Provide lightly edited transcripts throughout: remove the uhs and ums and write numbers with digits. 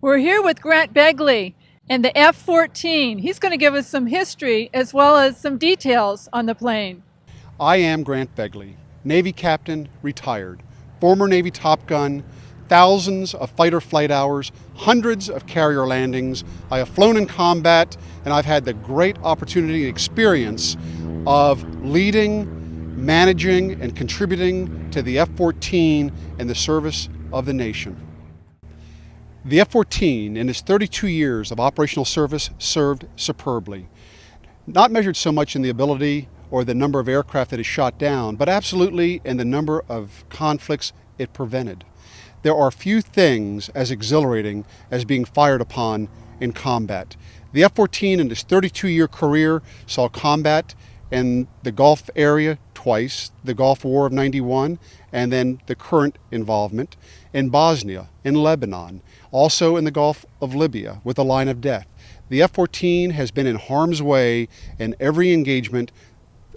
We're here with Grant Begley and the F-14. He's going to give us some history as well as some details on the plane. I am Grant Begley, Navy captain, retired, former Navy Top Gun, thousands of fighter flight hours, hundreds of carrier landings. I have flown in combat, and I've had the great opportunity and experience of leading, managing, and contributing to the F-14 in the service of the nation. The F-14, in its 32 years of operational service, served superbly. Not measured so much in the ability or the number of aircraft that it shot down, but absolutely in the number of conflicts it prevented. There are few things as exhilarating as being fired upon in combat. The F-14 in its 32-year career saw combat in the Gulf area twice, the Gulf War of '91, and then the current involvement in Bosnia, in Lebanon, also in the Gulf of Libya with the Line of Death. The F-14 has been in harm's way in every engagement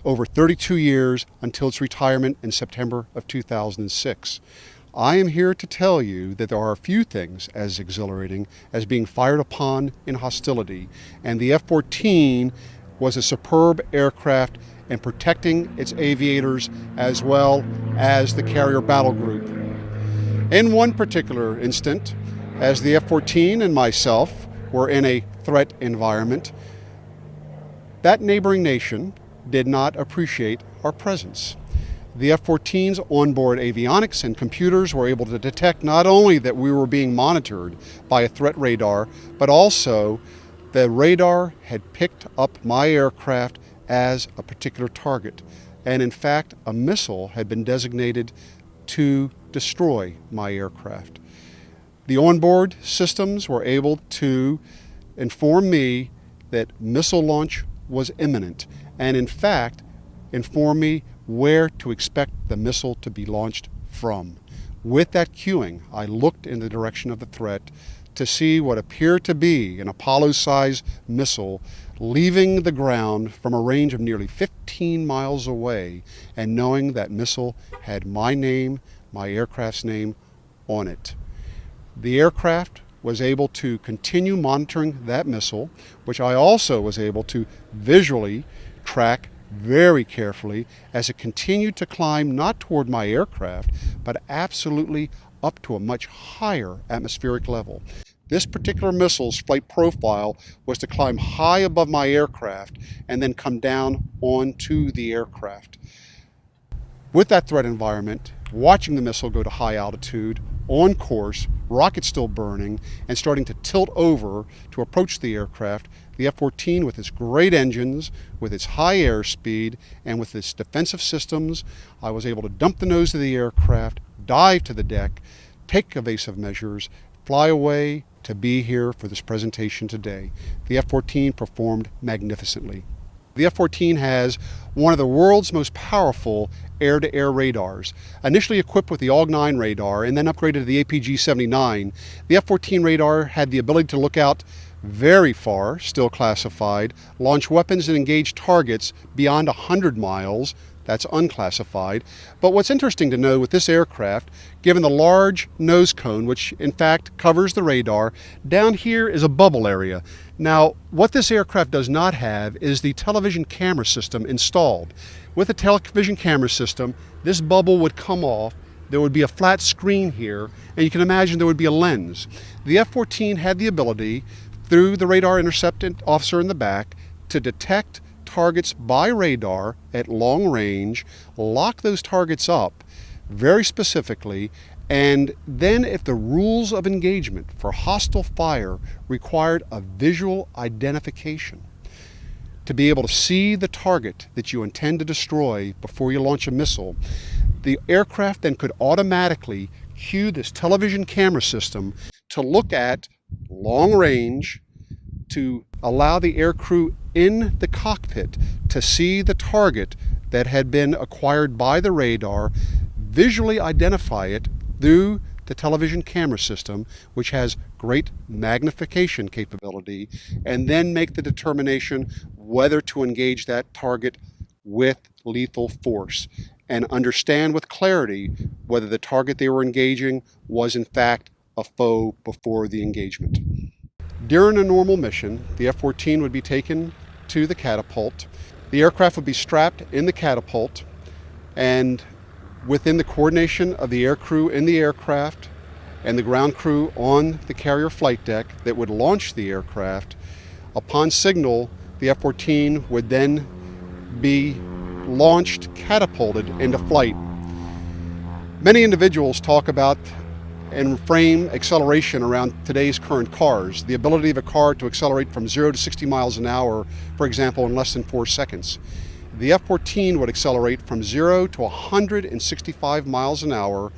over 32 years until its retirement in September of 2006. I am here to tell you that there are a few things as exhilarating as being fired upon in hostility, and the F-14 was a superb aircraft in protecting its aviators as well as the carrier battle group. In one particular instant, as the F-14 and myself were in a threat environment, that neighboring nation did not appreciate our presence. The F-14's onboard avionics and computers were able to detect not only that we were being monitored by a threat radar, but also the radar had picked up my aircraft as a particular target. And in fact, a missile had been designated to destroy my aircraft. The onboard systems were able to inform me that missile launch was imminent, and in fact, inform me where to expect the missile to be launched from. With that cueing, I looked in the direction of the threat to see what appeared to be an Apollo-sized missile leaving the ground from a range of nearly 15 miles away, and knowing that missile had my name, my aircraft's name, on it. The aircraft was able to continue monitoring that missile, which I also was able to visually track very carefully as it continued to climb not toward my aircraft, but absolutely up to a much higher atmospheric level. This particular missile's flight profile was to climb high above my aircraft and then come down onto the aircraft. With that threat environment, watching the missile go to high altitude, on course, rockets still burning, and starting to tilt over to approach the aircraft, the F-14, with its great engines, with its high airspeed, and with its defensive systems, I was able to dump the nose of the aircraft, dive to the deck, take evasive measures, fly away to be here for this presentation today. The F-14 performed magnificently. The F-14 has one of the world's most powerful air-to-air radars. Initially equipped with the AWG-9 radar and then upgraded to the APG-79, the F-14 radar had the ability to look out very far, still classified, launch weapons and engage targets beyond 100 miles, that's unclassified. But what's interesting to know with this aircraft, given the large nose cone, which in fact covers the radar, down here is a bubble area. Now, what this aircraft does not have is the television camera system installed. With the television camera system, this bubble would come off, there would be a flat screen here, and you can imagine there would be a lens. The F-14 had the ability, through the radar interceptor officer in the back, to detect targets by radar at long range, lock those targets up very specifically, and then if the rules of engagement for hostile fire required a visual identification, to be able to see the target that you intend to destroy before you launch a missile, the aircraft then could automatically cue this television camera system to look at long range, to allow the aircrew in the cockpit to see the target that had been acquired by the radar, visually identify it through the television camera system, which has great magnification capability, and then make the determination whether to engage that target with lethal force and understand with clarity whether the target they were engaging was in fact a foe before the engagement. During a normal mission, the F-14 would be taken to the catapult. The aircraft would be strapped in the catapult, and within the coordination of the aircrew in the aircraft and the ground crew on the carrier flight deck that would launch the aircraft, upon signal, the F-14 would then be launched, catapulted into flight. Many individuals talk about and frame acceleration around today's current cars, the ability of a car to accelerate from 0 to 60 miles an hour, for example, in less than 4 seconds. The F-14 would accelerate from 0 to 165 miles an hour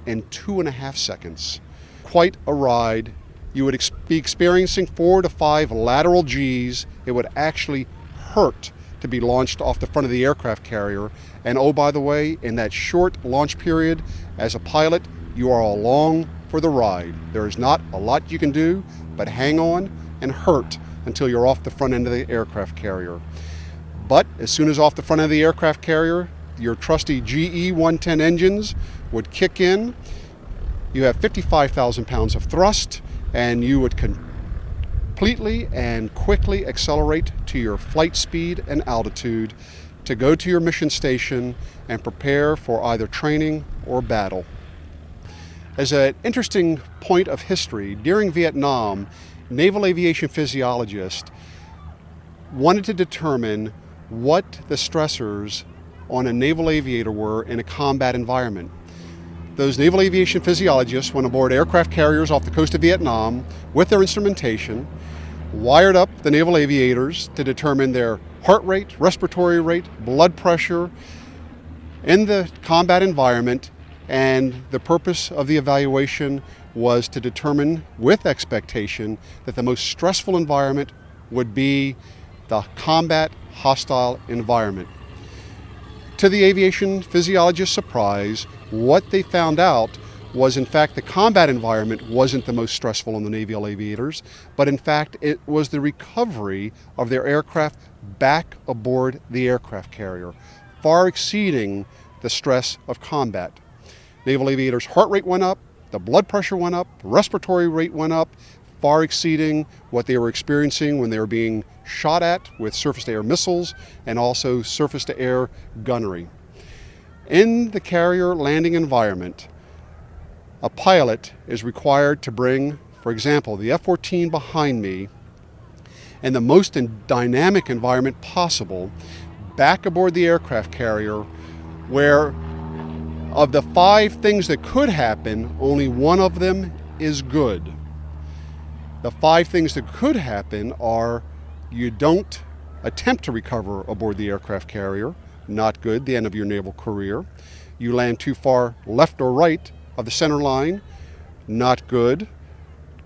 in 2.5 seconds. Quite a ride. You would be experiencing 4 to 5 lateral Gs. It would actually hurt to be launched off the front of the aircraft carrier. And oh, by the way, in that short launch period, as a pilot, you are along for the ride. There is not a lot you can do but hang on and hurt until you're off the front end of the aircraft carrier. But as soon as off the front of the aircraft carrier, your trusty GE 110 engines would kick in. You have 55,000 pounds of thrust, and you would completely and quickly accelerate to your flight speed and altitude to go to your mission station and prepare for either training or battle. As an interesting point of history, during Vietnam, naval aviation physiologists wanted to determine what the stressors on a naval aviator were in a combat environment. Those naval aviation physiologists went aboard aircraft carriers off the coast of Vietnam with their instrumentation, wired up the naval aviators to determine their heart rate, respiratory rate, blood pressure in the combat environment, and the purpose of the evaluation was to determine with expectation that the most stressful environment would be the combat hostile environment. To the aviation physiologist's surprise, what they found out was in fact the combat environment wasn't the most stressful on the naval aviators, but in fact it was the recovery of their aircraft back aboard the aircraft carrier, far exceeding the stress of combat. Naval aviators' heart rate went up, the blood pressure went up, respiratory rate went up, far exceeding what they were experiencing when they were being shot at with surface-to-air missiles and also surface-to-air gunnery. In the carrier landing environment, a pilot is required to bring, for example, the F-14 behind me in the most dynamic environment possible back aboard the aircraft carrier, where of the 5 things that could happen, only one of them is good. The 5 things that could happen are: you don't attempt to recover aboard the aircraft carrier, not good, the end of your naval career. You land too far left or right of the center line, not good,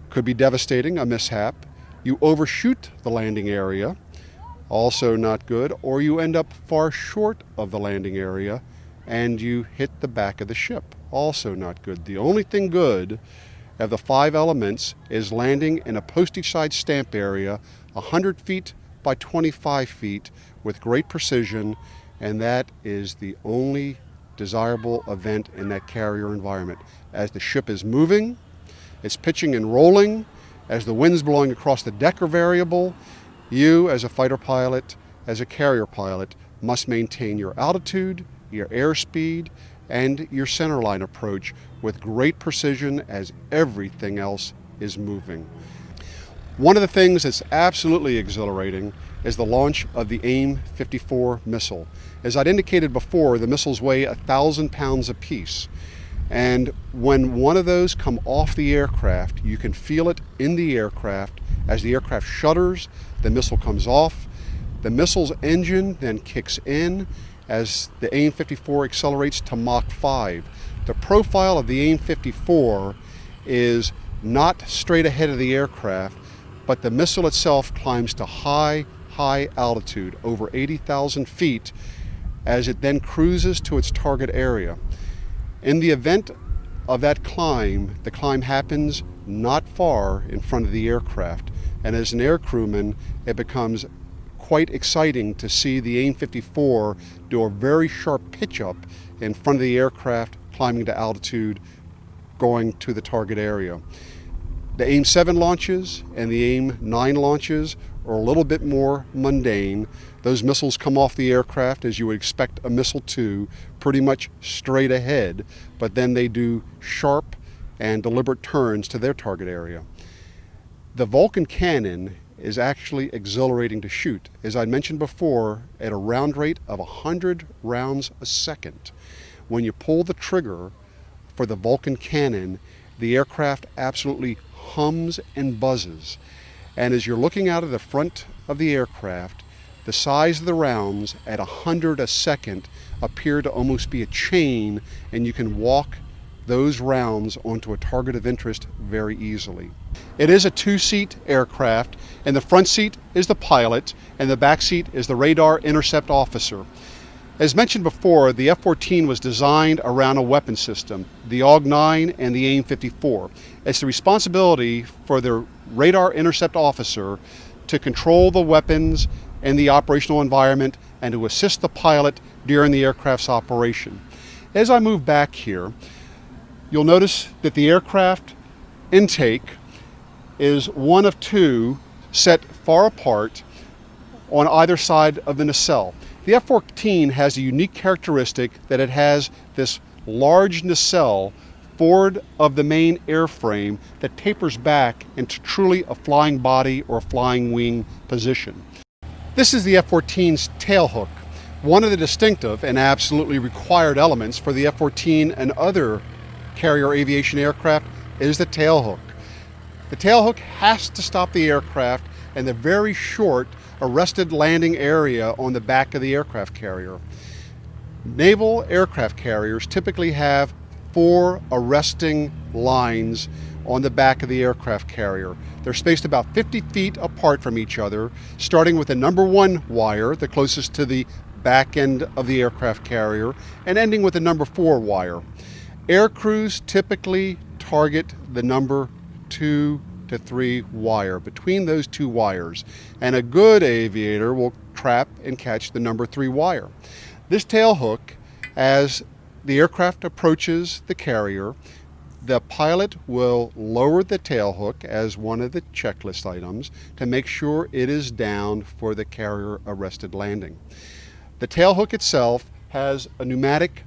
could be devastating, a mishap. You overshoot the landing area, also not good, or you end up far short of the landing area and you hit the back of the ship, also not good. The only thing good of the 5 elements is landing in a postage side stamp area 100 feet by 25 feet with great precision, and that is the only desirable event in that carrier environment. As the ship is moving, it's pitching and rolling, as the winds blowing across the deck are variable, you as a fighter pilot, as a carrier pilot, must maintain your altitude, your airspeed, and your centerline approach with great precision as everything else is moving. One of the things that's absolutely exhilarating is the launch of the AIM-54 missile. As I'd indicated before, the missiles weigh 1,000 pounds apiece. And when one of those come off the aircraft, you can feel it in the aircraft. As the aircraft shudders, the missile comes off. The missile's engine then kicks in as the AIM-54 accelerates to Mach 5. The profile of the AIM-54 is not straight ahead of the aircraft, but the missile itself climbs to high altitude, over 80,000 feet, as it then cruises to its target area. In the event of that climb, the climb happens not far in front of the aircraft, and as an air crewman, it becomes quite exciting to see the AIM-54 do a very sharp pitch up in front of the aircraft, climbing to altitude going to the target area. The AIM-7 launches and the AIM-9 launches are a little bit more mundane. Those missiles come off the aircraft as you would expect a missile to, pretty much straight ahead, but then they do sharp and deliberate turns to their target area. The Vulcan cannon is actually exhilarating to shoot. As I mentioned before, at a round rate of 100 rounds a second. When you pull the trigger for the Vulcan cannon, the aircraft absolutely hums and buzzes. And as you're looking out of the front of the aircraft, the size of the rounds at 100 a second appear to almost be a chain, and you can walk those rounds onto a target of interest very easily. It is a two-seat aircraft, and the front seat is the pilot, and the back seat is the radar intercept officer. As mentioned before, the F-14 was designed around a weapon system, the AUG-9 and the AIM-54. It's the responsibility for the radar intercept officer to control the weapons and the operational environment and to assist the pilot during the aircraft's operation. As I move back here, you'll notice that the aircraft intake is one of two set far apart on either side of the nacelle. The F-14 has a unique characteristic that it has this large nacelle forward of the main airframe that tapers back into truly a flying body or flying wing position. This is the F-14's tailhook. One of the distinctive and absolutely required elements for the F-14 and other carrier aviation aircraft is the tailhook. The tailhook has to stop the aircraft in the very short arrested landing area on the back of the aircraft carrier. Naval aircraft carriers typically have 4 arresting lines on the back of the aircraft carrier. They're spaced about 50 feet apart from each other, starting with the number 1 wire, the closest to the back end of the aircraft carrier, and ending with the number 4 wire. Air crews typically target the number 2 to 3 wire, between those 2 wires, and a good aviator will trap and catch the number 3 wire. This tail hook, as the aircraft approaches the carrier, the pilot will lower the tail hook as one of the checklist items to make sure it is down for the carrier arrested landing. The tail hook itself has a pneumatic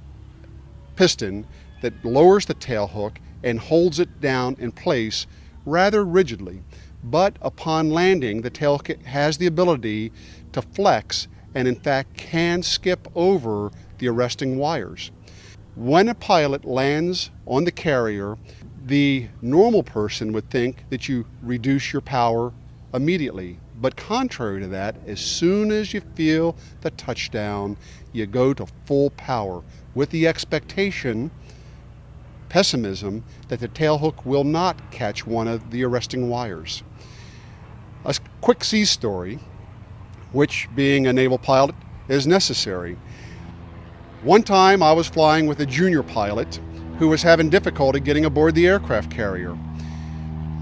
piston that lowers the tail hook and holds it down in place rather rigidly. But upon landing, the tail hook has the ability to flex and in fact can skip over the arresting wires. When a pilot lands on the carrier, the normal person would think that you reduce your power immediately. But contrary to that, as soon as you feel the touchdown, you go to full power with the expectation, pessimism, that the tailhook will not catch one of the arresting wires. A quick sea story, which being a naval pilot is necessary. One time I was flying with a junior pilot who was having difficulty getting aboard the aircraft carrier.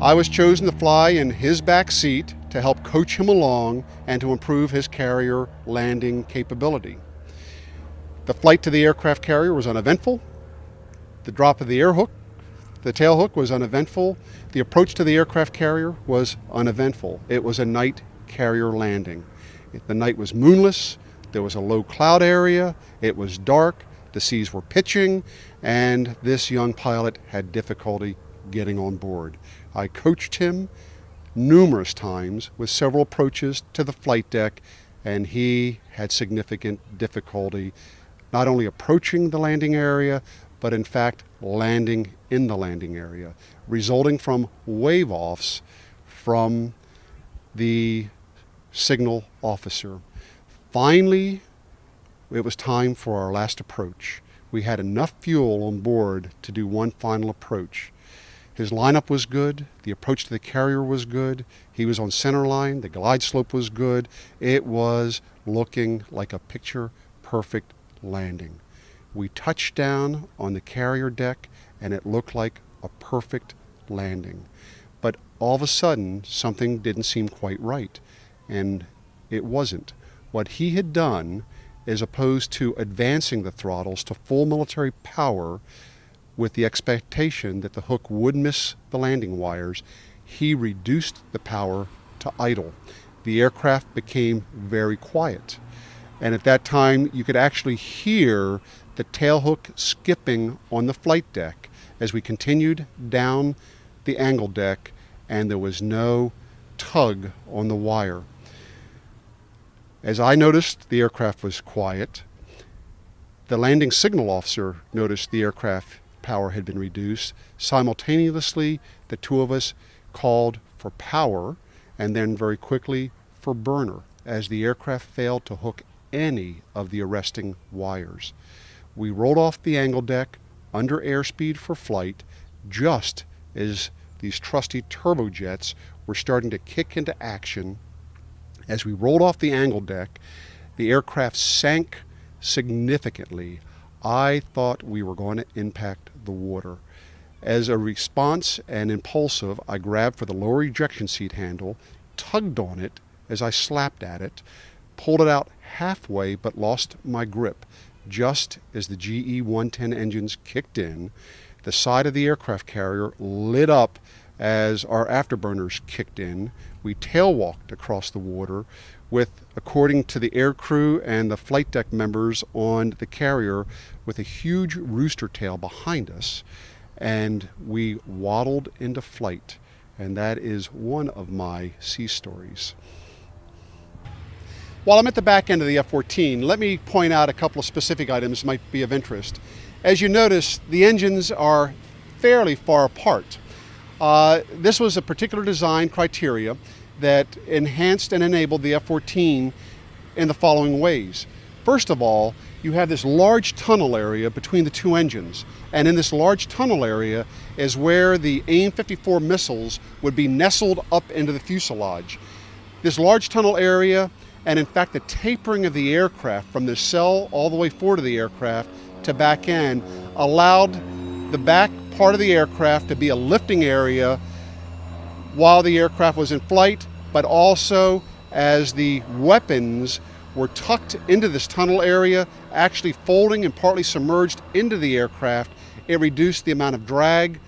I was chosen to fly in his back seat to help coach him along and to improve his carrier landing capability. The flight to the aircraft carrier was uneventful. The drop of the tail hook was uneventful. The approach to the aircraft carrier was uneventful. It was a night carrier landing. The night was moonless. There was a low cloud area. It was dark. The seas were pitching, and this young pilot had difficulty getting on board. I coached him numerous times with several approaches to the flight deck, and he had significant difficulty not only approaching the landing area, but in fact landing in the landing area, resulting from wave-offs from the signal officer. Finally, it was time for our last approach. We had enough fuel on board to do one final approach. His lineup was good, the approach to the carrier was good, he was on center line, the glide slope was good. It was looking like a picture-perfect landing. We touched down on the carrier deck and it looked like a perfect landing. But all of a sudden, something didn't seem quite right, and it wasn't. What he had done, as opposed to advancing the throttles to full military power, with the expectation that the hook would miss the landing wires, he reduced the power to idle. The aircraft became very quiet. And at that time, you could actually hear the tailhook skipping on the flight deck as we continued down the angle deck, and there was no tug on the wire. As I noticed, the aircraft was quiet. The landing signal officer noticed the aircraft power had been reduced. Simultaneously, the two of us called for power and then very quickly for burner as the aircraft failed to hook any of the arresting wires. We rolled off the angle deck under airspeed for flight just as these trusty turbojets were starting to kick into action. As we rolled off the angle deck, the aircraft sank significantly. I thought we were going to impact the water. As a response and impulsive, I grabbed for the lower ejection seat handle, tugged on it as I slapped at it, pulled it out halfway but lost my grip. Just as the GE 110 engines kicked in, the side of the aircraft carrier lit up as our afterburners kicked in. We tail-walked across the water with, according to the air crew and the flight deck members on the carrier, with a huge rooster tail behind us, and we waddled into flight. And that is one of my sea stories. While I'm at the back end of the F-14, let me point out a couple of specific items that might be of interest. As you notice, the engines are fairly far apart. This was a particular design criteria that enhanced and enabled the F-14 in the following ways. First of all, you have this large tunnel area between the two engines, and in this large tunnel area is where the AIM-54 missiles would be nestled up into the fuselage. This large tunnel area, and in fact the tapering of the aircraft from the cell all the way forward of the aircraft to back end, allowed the back part of the aircraft to be a lifting area while the aircraft was in flight, but also as the weapons were tucked into this tunnel area, actually folding and partly submerged into the aircraft. It reduced the amount of drag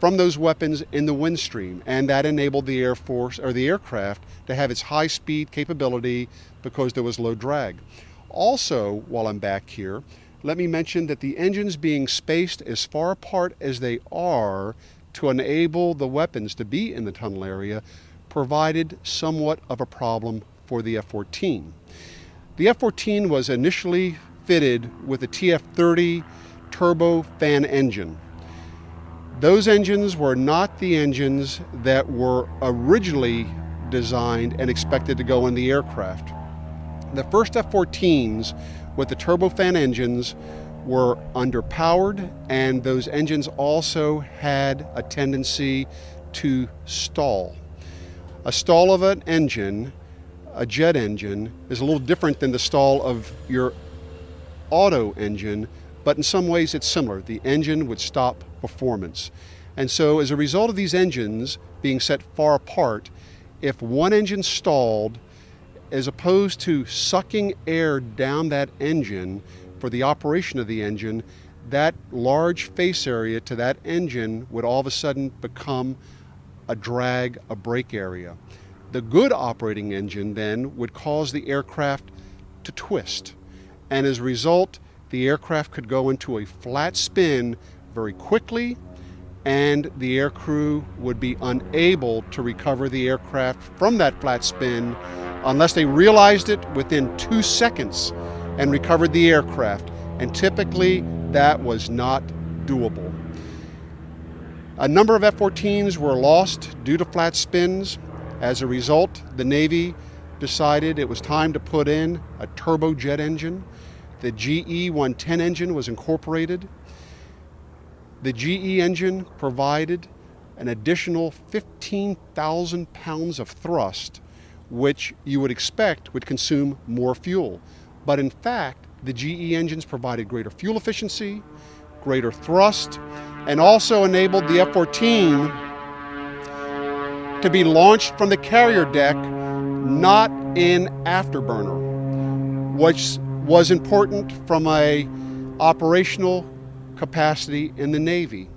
from those weapons in the wind stream, and that enabled the Air Force or the aircraft to have its high speed capability because there was low drag. Also, while I'm back here, let me mention that the engines being spaced as far apart as they are to enable the weapons to be in the tunnel area provided somewhat of a problem for the F-14. The F-14 was initially fitted with a TF-30 turbofan engine. Those engines were not the engines that were originally designed and expected to go in the aircraft. The first F-14s with the turbofan engines were underpowered, and those engines also had a tendency to stall. A stall of an engine, a jet engine, is a little different than the stall of your auto engine, but in some ways it's similar. The engine would stop performance. And so as a result of these engines being set far apart, if one engine stalled, as opposed to sucking air down that engine for the operation of the engine, that large face area to that engine would all of a sudden become a drag, a brake area. The good operating engine then would cause the aircraft to twist. And as a result, the aircraft could go into a flat spin very quickly, and the air crew would be unable to recover the aircraft from that flat spin unless they realized it within 2 seconds and recovered the aircraft. And typically, that was not doable. A number of F-14s were lost due to flat spins. As a result, the Navy decided it was time to put in a turbojet engine. The GE 110 engine was incorporated. The GE engine provided an additional 15,000 pounds of thrust, which you would expect would consume more fuel. But in fact, the GE engines provided greater fuel efficiency, greater thrust, and also enabled the F-14 to be launched from the carrier deck, not in afterburner, which was important from a operational capacity in the Navy.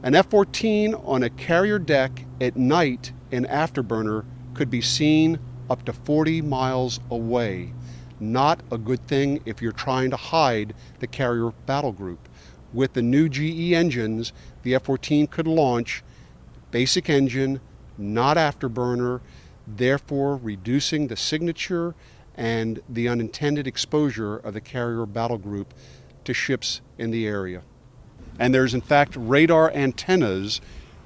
An F-14 on a carrier deck at night in afterburner could be seen up to 40 miles away. Not a good thing if you're trying to hide the carrier battle group. With the new GE engines, the F-14 could launch basic engine, not afterburner, therefore reducing the signature and the unintended exposure of the carrier battle group to ships in the area. And there's in fact radar antennas,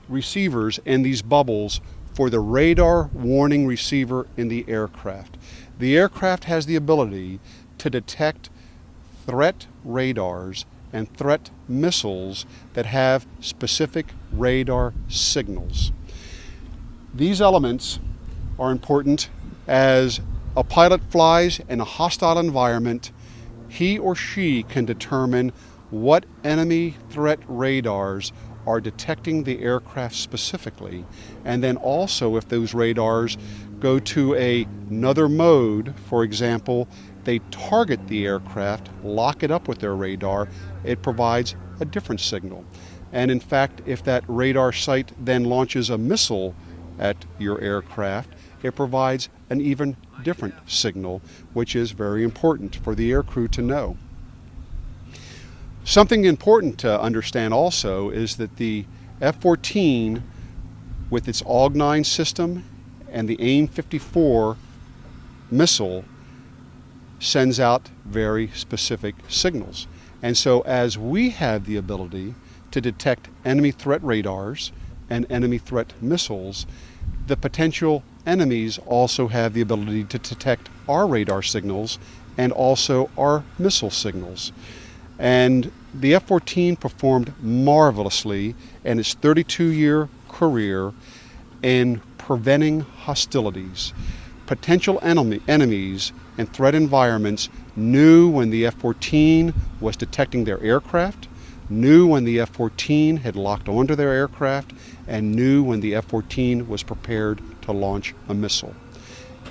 receivers in these bubbles for the radar warning receiver in the aircraft. The aircraft has the ability to detect threat radars and threat missiles that have specific radar signals. These elements are important as a pilot flies in a hostile environment. He or she can determine what enemy threat radars are detecting the aircraft specifically, and then also if those radars go to another mode, for example, they target the aircraft, lock it up with their radar, it provides a different signal. And in fact, if that radar site then launches a missile at your aircraft, it provides an even different signal, which is very important for the aircrew to know. Something important to understand also is that the F-14, with its AWG-9 system and the AIM-54 missile, sends out very specific signals. And so as we have the ability to detect enemy threat radars and enemy threat missiles, the potential enemies also have the ability to detect our radar signals and also our missile signals. And the F-14 performed marvelously in its 32-year career in preventing hostilities. Potential enemies and threat environments knew when the F-14 was detecting their aircraft, knew when the F-14 had locked onto their aircraft, and knew when the F-14 was prepared to launch a missile.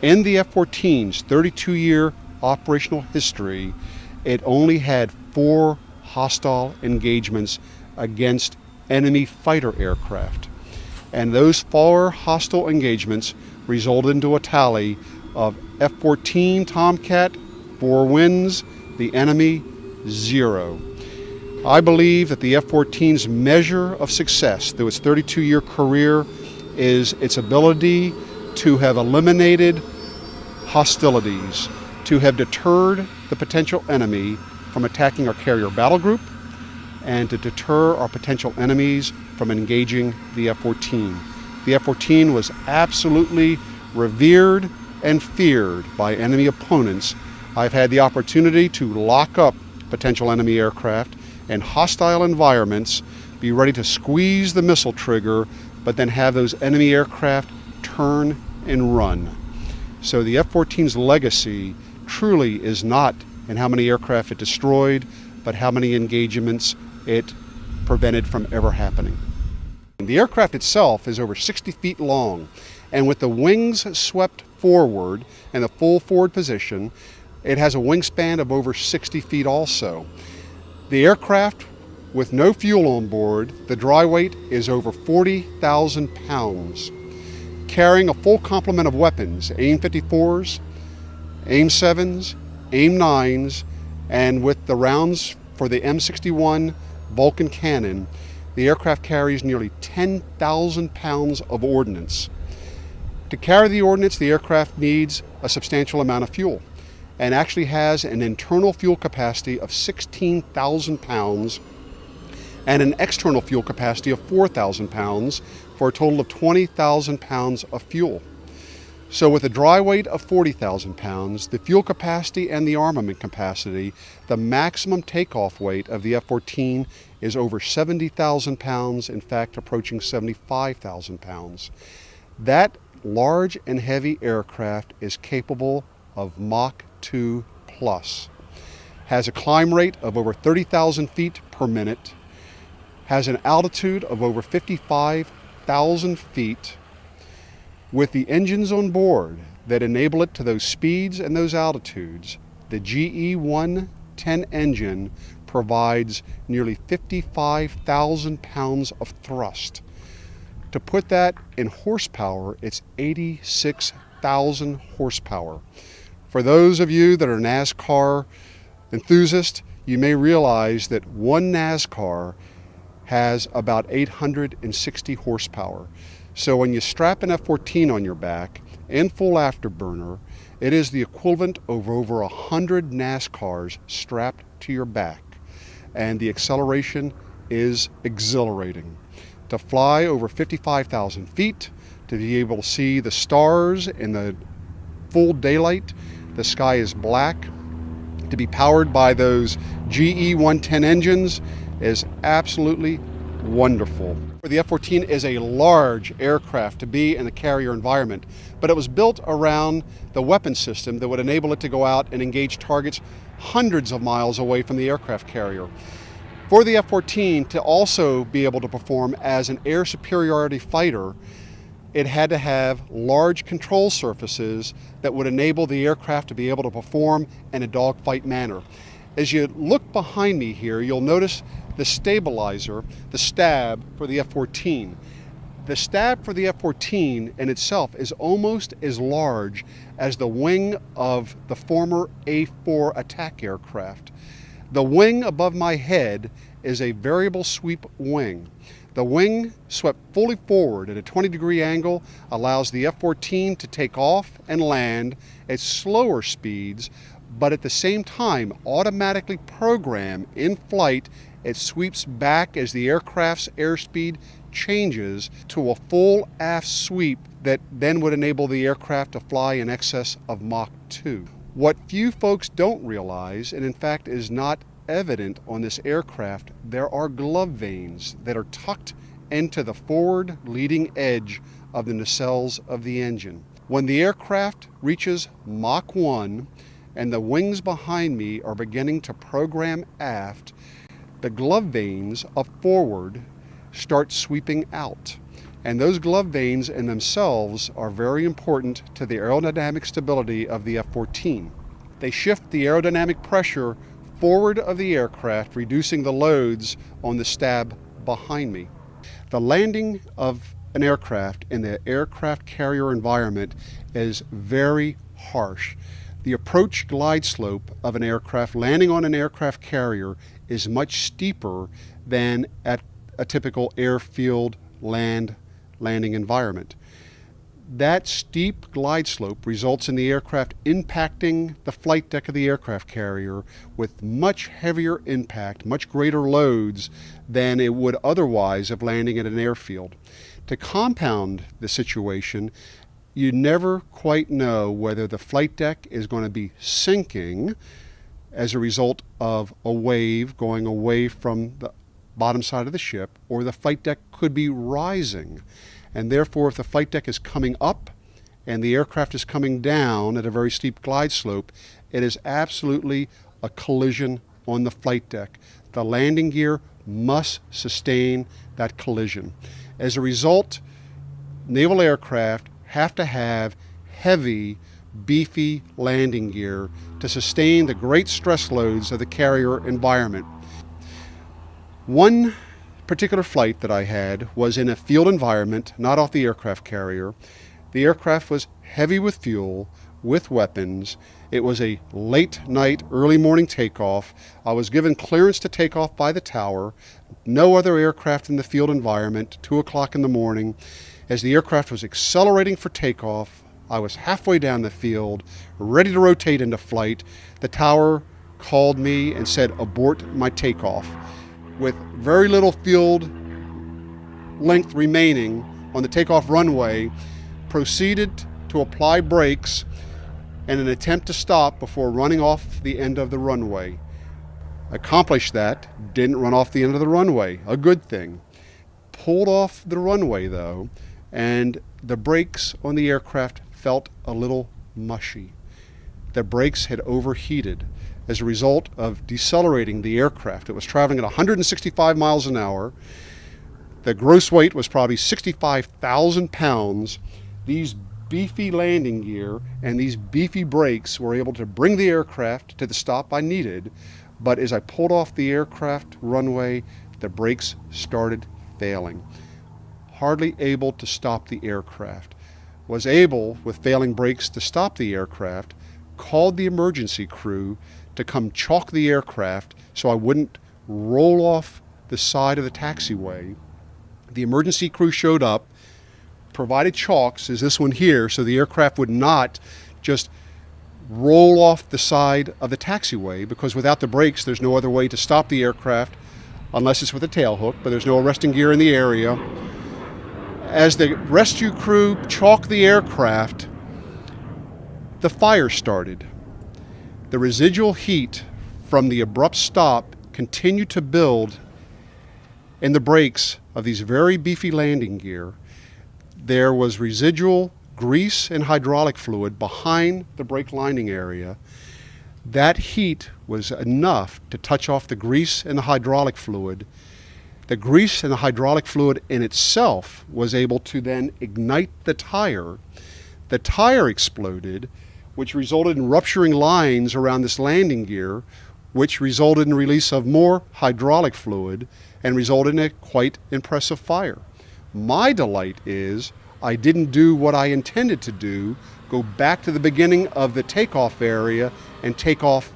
In the F-14's 32-year operational history, it only had 4 hostile engagements against enemy fighter aircraft. And those 4 hostile engagements resulted into a tally of F-14 Tomcat 4 wins, the enemy 0. I believe that the F-14's measure of success through its 32-year career is its ability to have eliminated hostilities, to have deterred the potential enemy from attacking our carrier battle group, and to deter our potential enemies from engaging the F-14. The F-14 was absolutely revered and feared by enemy opponents. I've had the opportunity to lock up potential enemy aircraft in hostile environments, be ready to squeeze the missile trigger, but then have those enemy aircraft turn and run. So the F-14's legacy truly is not in how many aircraft it destroyed, but how many engagements it prevented from ever happening. The aircraft itself is over 60 feet long, and with the wings swept forward in the full forward position, it has a wingspan of over 60 feet also. The aircraft, with no fuel on board, the dry weight is over 40,000 pounds, carrying a full complement of weapons, AIM-54s, AIM-7s, AIM-9s, and with the rounds for the M61 Vulcan cannon, the aircraft carries nearly 10,000 pounds of ordnance. To carry the ordnance, the aircraft needs a substantial amount of fuel and actually has an internal fuel capacity of 16,000 pounds and an external fuel capacity of 4,000 pounds for a total of 20,000 pounds of fuel. So with a dry weight of 40,000 pounds, the fuel capacity and the armament capacity, the maximum takeoff weight of the F-14 is over 70,000 pounds, in fact approaching 75,000 pounds. That large and heavy aircraft is capable of Mach 2 plus, has a climb rate of over 30,000 feet per minute, has an altitude of over 55,000 feet, with the engines on board that enable it to those speeds and those altitudes. The GE 110 engine provides nearly 55,000 pounds of thrust. To put that in horsepower, it's 86,000 horsepower. For those of you that are NASCAR enthusiasts, you may realize that one NASCAR has about 860 horsepower. So when you strap an F-14 on your back in full afterburner, it is the equivalent of over 100 NASCARs strapped to your back. And the acceleration is exhilarating. To fly over 55,000 feet, to be able to see the stars in the full daylight, the sky is black, to be powered by those GE 110 engines is absolutely wonderful. The F-14 is a large aircraft to be in a carrier environment, but it was built around the weapon system that would enable it to go out and engage targets hundreds of miles away from the aircraft carrier. For the F-14 to also be able to perform as an air superiority fighter, it had to have large control surfaces that would enable the aircraft to be able to perform in a dogfight manner. As you look behind me here, you'll notice the stabilizer, the stab for the F-14. The stab for the F-14 in itself is almost as large as the wing of the former A-4 attack aircraft. The wing above my head is a variable sweep wing. The wing swept fully forward at a 20-degree angle allows the F-14 to take off and land at slower speeds, but at the same time automatically program in flight. It sweeps back as the aircraft's airspeed changes to a full aft sweep that then would enable the aircraft to fly in excess of Mach 2. What few folks don't realize, and in fact is not evident on this aircraft, there are glove vanes that are tucked into the forward leading edge of the nacelles of the engine. When the aircraft reaches Mach 1 and the wings behind me are beginning to program aft, the glove vanes of forward start sweeping out. And those glove vanes in themselves are very important to the aerodynamic stability of the F-14. They shift the aerodynamic pressure forward of the aircraft, reducing the loads on the stab behind me. The landing of an aircraft in the aircraft carrier environment is very harsh. The approach glide slope of an aircraft landing on an aircraft carrier is much steeper than at a typical airfield landing environment. That steep glide slope results in the aircraft impacting the flight deck of the aircraft carrier with much heavier impact, much greater loads than it would otherwise if landing at an airfield. To compound the situation, you never quite know whether the flight deck is going to be sinking as a result of a wave going away from the bottom side of the ship, or the flight deck could be rising. And therefore, if the flight deck is coming up and the aircraft is coming down at a very steep glide slope, it is absolutely a collision on the flight deck. The landing gear must sustain that collision. As a result, naval aircraft have to have heavy, beefy landing gear to sustain the great stress loads of the carrier environment. One particular flight that I had was in a field environment, not off the aircraft carrier. The aircraft was heavy with fuel, with weapons. It was a late night, early morning takeoff. I was given clearance to take off by the tower. No other aircraft in the field environment, 2 o'clock in the morning. As the aircraft was accelerating for takeoff, I was halfway down the field, ready to rotate into flight. The tower called me and said, "Abort my takeoff." With very little field length remaining on the takeoff runway, proceeded to apply brakes in an attempt to stop before running off the end of the runway. Accomplished that, didn't run off the end of the runway, a good thing. Pulled off the runway though, and the brakes on the aircraft felt a little mushy. The brakes had overheated as a result of decelerating the aircraft. It was traveling at 165 miles an hour. The gross weight was probably 65,000 pounds. These beefy landing gear and these beefy brakes were able to bring the aircraft to the stop I needed, But as I pulled off the aircraft runway, the brakes started failing. Hardly able to stop the aircraft. Was able, with failing brakes, to stop the aircraft, called the emergency crew to come chalk the aircraft so I wouldn't roll off the side of the taxiway. The emergency crew showed up, provided chalks, as this one here, so the aircraft would not just roll off the side of the taxiway, because without the brakes there's no other way to stop the aircraft unless it's with a tail hook, but there's no arresting gear in the area. As the rescue crew chalked the aircraft, the fire started. The residual heat from the abrupt stop continued to build in the brakes of these very beefy landing gear. There was residual grease and hydraulic fluid behind the brake lining area. That heat was enough to touch off the grease and the hydraulic fluid. The grease and the hydraulic fluid in itself was able to then ignite the tire. The tire exploded, which resulted in rupturing lines around this landing gear, which resulted in release of more hydraulic fluid and resulted in a quite impressive fire. My delight is I didn't do what I intended to do, go back to the beginning of the takeoff area and take off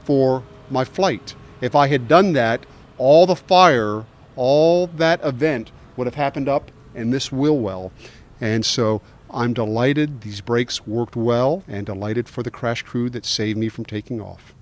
for my flight. If I had done that, all the fire, all that event would have happened up in this wheel well. And so I'm delighted these brakes worked well, and delighted for the crash crew that saved me from taking off.